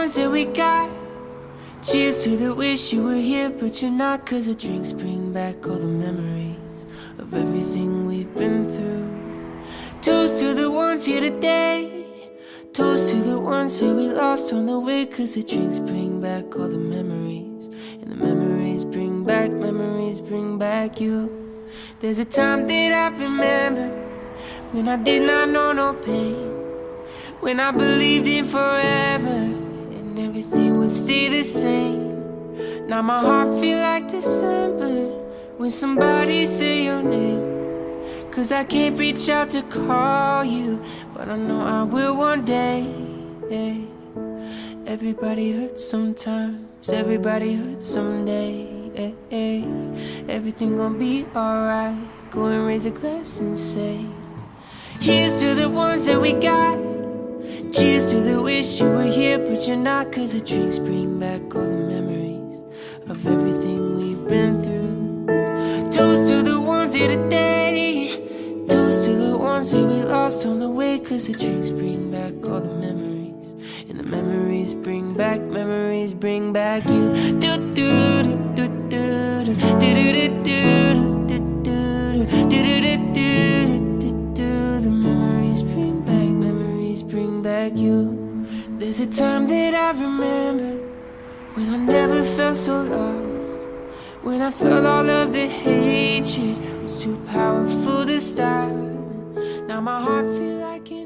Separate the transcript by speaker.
Speaker 1: ones that we got. Cheers to the wish you were here, but you're not. 'Cause the drinks bring back all the memories of everything we've been through. Toast to the ones here today. Toast to the ones that we lost on the way. 'Cause the drinks bring back all the memories, and the memories bring back you. There's a time that I remember when I did not know no pain, when I believed in forever and everything would stay the same. Now my heart feel like December when somebody say your name. 'Cause I can't reach out to call you, but I know I will one day. Everybody hurts sometimes, everybody hurts someday. Everything gon' be alright. Go and raise a glass and say, here's to the ones that we got. Cheers to the wish you were here, but you're not. 'Cause the drinks bring back all the memories of everything we've been through. Toast to the ones here today. Toast to the ones that we lost on the way. 'Cause the drinks bring back all the memories, and the memories bring back you. Do do do do do do do do do do do. The memories bring back you. There's a time that I remember when I never felt so lost, when I felt all of the hatred was too powerful to stop. Now my heart feel like an